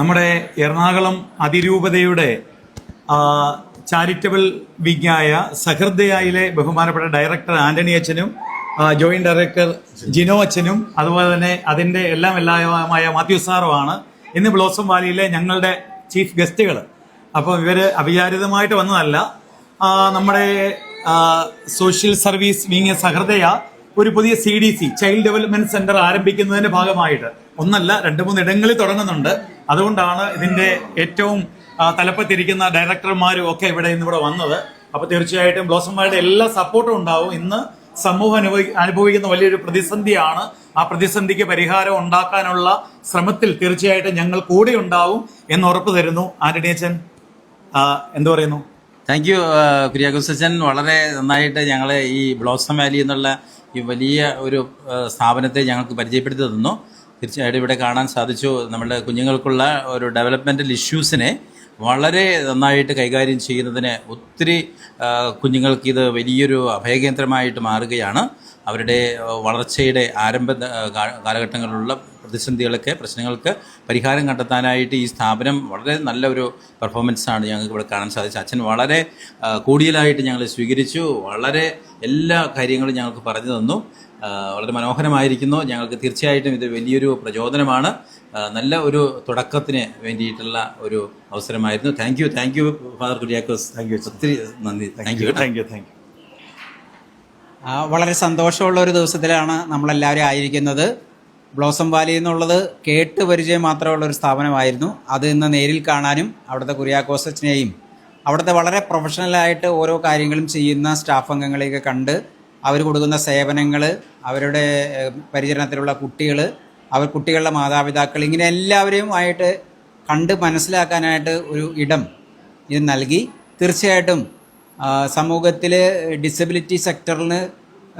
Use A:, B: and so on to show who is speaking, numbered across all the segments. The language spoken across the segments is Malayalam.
A: നമ്മുടെ എറണാകുളം അതിരൂപതയുടെ ചാരിറ്റബിൾ വിങ്ങായ സഹൃദയയിലെ ബഹുമാനപ്പെട്ട ഡയറക്ടർ ആന്റണി അച്ഛനും ജോയിന്റ് ഡയറക്ടർ ജിനോ അച്ഛനും അതുപോലെ തന്നെ അതിന്റെ എല്ലാമായ മാത്യു സാറുമാണ് ഇന്ന് ബ്ലോസം വാലിയിലെ ഞങ്ങളുടെ ചീഫ് ഗസ്റ്റുകൾ. അപ്പോൾ ഇവര് അവിചാരിതമായിട്ട് വന്നതല്ല. നമ്മുടെ സോഷ്യൽ സർവീസ് വിങ് സഹൃദയ ഒരു പുതിയ CDC ചൈൽഡ് ഡെവലപ്മെന്റ് സെന്റർ ആരംഭിക്കുന്നതിന്റെ ഭാഗമായിട്ട് ഒന്നല്ല 2-3 ഇടങ്ങളിൽ തുടങ്ങുന്നുണ്ട്. അതുകൊണ്ടാണ് ഇതിന്റെ ഏറ്റവും തലപ്പത്തിരിക്കുന്ന ഡയറക്ടർമാരും ഒക്കെ ഇവിടെ വന്നത്. അപ്പൊ തീർച്ചയായിട്ടും ബ്ലോസംമാരുടെ എല്ലാ സപ്പോർട്ടും ഉണ്ടാവും. ഇന്ന് സമൂഹം അനുഭവിക്കുന്ന വലിയൊരു പ്രതിസന്ധിയാണ്. ആ പ്രതിസന്ധിക്ക് പരിഹാരം ഉണ്ടാക്കാനുള്ള ശ്രമത്തിൽ തീർച്ചയായിട്ടും ഞങ്ങൾ കൂടെ ഉണ്ടാവും എന്ന് ഉറപ്പ് തരുന്നു. ആന്റണി അച്ഛൻ എന്തു പറയുന്നു?
B: താങ്ക് യു കുര്യാക്കോസ് അച്ഛൻ. വളരെ നന്നായിട്ട് ഞങ്ങളെ ഈ ബ്ലോസം വാലി എന്നുള്ള ഈ വലിയ ഒരു സ്ഥാപനത്തെ ഞങ്ങൾക്ക് പരിചയപ്പെടുത്തി തന്നു. തീർച്ചയായിട്ടും ഇവിടെ കാണാൻ സാധിച്ചു നമ്മുടെ കുഞ്ഞുങ്ങൾക്കുള്ള ഒരു ഡെവലപ്മെൻ്റൽ ഇഷ്യൂസിനെ വളരെ നന്നായിട്ട് കൈകാര്യം ചെയ്യുന്നതിന് ഒത്തിരി കുഞ്ഞുങ്ങൾക്ക് ഇത് വലിയൊരു അഭയകേന്ദ്രമായിട്ട് മാറുകയാണ്. അവരുടെ വളർച്ചയുടെ ആരംഭ കാലഘട്ടങ്ങളിലുള്ള പ്രശ്നങ്ങൾക്ക് പരിഹാരം കണ്ടെത്താനായിട്ട് ഈ സ്ഥാപനം വളരെ നല്ലൊരു പെർഫോമൻസാണ് ഞങ്ങൾക്ക് ഇവിടെ കാണാൻ സാധിച്ചത്. അച്ഛൻ വളരെ കൂടുതലായിട്ട് ഞങ്ങളെ സ്വീകരിച്ചു. വളരെ എല്ലാ കാര്യങ്ങളും ഞങ്ങൾക്ക് പറഞ്ഞു തന്നു. വളരെ മനോഹരമായിരിക്കുന്നു. ഞങ്ങൾക്ക് തീർച്ചയായിട്ടും ഇത് വലിയൊരു പ്രചോദനമാണ്. നല്ല ഒരു തുടക്കത്തിന് വേണ്ടിയിട്ടുള്ള ഒരു അവസരമായിരുന്നു. Thank you father Kuriakose. ഒത്തിരി നന്ദി. Thank you.
C: വളരെ സന്തോഷമുള്ള ഒരു ദിവസത്തിലാണ് നമ്മളെല്ലാവരും ആയിരിക്കുന്നത്. ബ്ലോസം വാലി എന്നുള്ളത് കേട്ട് പരിചയം മാത്രമുള്ള ഒരു സ്ഥാപനമായിരുന്നു. അത് ഇന്ന് നേരിൽ കാണാനും അവിടുത്തെ കുര്യാക്കോസ് അച്ഛനെയും അവിടുത്തെ വളരെ പ്രൊഫഷണലായിട്ട് ഓരോ കാര്യങ്ങളും ചെയ്യുന്ന സ്റ്റാഫ് അംഗങ്ങളെയൊക്കെ കണ്ട് അവർ കൊടുക്കുന്ന സേവനങ്ങൾ, അവരുടെ പരിചരണത്തിലുള്ള കുട്ടികളുടെ മാതാപിതാക്കൾ, ഇങ്ങനെ എല്ലാവരെയും ആയിട്ട് കണ്ട് മനസ്സിലാക്കാനായിട്ട് ഒരു ഇടം ഇത് നൽകി. തീർച്ചയായിട്ടും സമൂഹത്തിൽ ഡിസബിലിറ്റി സെക്ടറിന്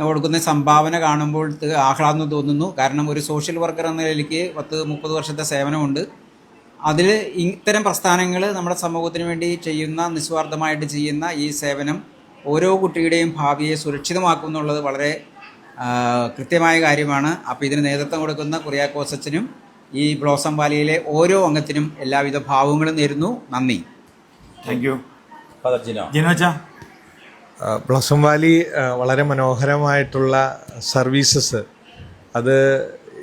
C: കൊടുക്കുന്ന സംഭാവന കാണുമ്പോൾ ആഹ്ലാദം തോന്നുന്നു. കാരണം ഒരു സോഷ്യൽ വർക്കർ എന്ന നിലയ്ക്ക് 10-30 വർഷത്തെ സേവനമുണ്ട്. അതിൽ ഇത്തരം പ്രസ്ഥാനങ്ങൾ നമ്മുടെ സമൂഹത്തിന് വേണ്ടി നിസ്വാർത്ഥമായിട്ട് ചെയ്യുന്ന ഈ സേവനം ഓരോ കുട്ടിയുടെയും ഭാവിയെ സുരക്ഷിതമാക്കും എന്നുള്ളത് വളരെ കൃത്യമായ കാര്യമാണ്. അപ്പോൾ ഇതിന് നേതൃത്വം കൊടുക്കുന്ന കുര്യാക്കോസ് അച്ഛനും ഈ ബ്ലോസം വാലിയിലെ ഓരോ അംഗത്തിനും എല്ലാവിധ ഭാവങ്ങളും നേരുന്നു. നന്ദി.
A: Thank U.
D: ബ്ലോസം വാലി വളരെ മനോഹരമായിട്ടുള്ള സർവീസസ്, അത്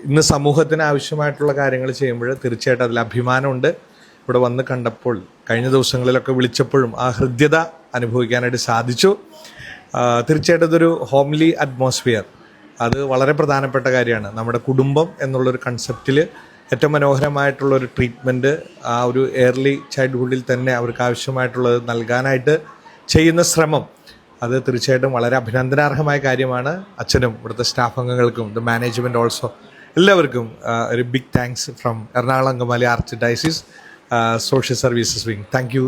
D: ഇന്ന് സമൂഹത്തിന് ആവശ്യമായിട്ടുള്ള കാര്യങ്ങൾ ചെയ്യുമ്പോൾ തീർച്ചയായിട്ടും അതിൽ അഭിമാനമുണ്ട്. ഇവിടെ വന്ന് കണ്ടപ്പോൾ കഴിഞ്ഞ ദിവസങ്ങളിലൊക്കെ വിളിച്ചപ്പോഴും ആ ഹൃദ്യത അനുഭവിക്കാനായിട്ട് സാധിച്ചു. തീർച്ചയായിട്ടും ഇതൊരു ഹോംലി അറ്റ്മോസ്ഫിയർ, അത് വളരെ പ്രധാനപ്പെട്ട കാര്യമാണ്. നമ്മുടെ കുടുംബം എന്നുള്ളൊരു കൺസെപ്റ്റിൽ ഏറ്റവും മനോഹരമായിട്ടുള്ളൊരു ട്രീറ്റ്മെൻറ്റ് ആ ഒരു ഏർലി ചൈൽഡ്ഹുഡിൽ തന്നെ അവർക്ക് ആവശ്യമായിട്ടുള്ളത് നൽകാനായിട്ട് ചെയ്യുന്ന ശ്രമം, അത് തീർച്ചയായിട്ടും വളരെ അഭിനന്ദനാർഹമായ കാര്യമാണ്. അച്ഛനും ഇവിടുത്തെ സ്റ്റാഫ് അംഗങ്ങൾക്കും ദ മാനേജ്മെൻറ്റ് ഓൾസോ എല്ലാവർക്കും ഒരു big thanks from Ernakulam Angamaly archdiocese social services wing. Thank U.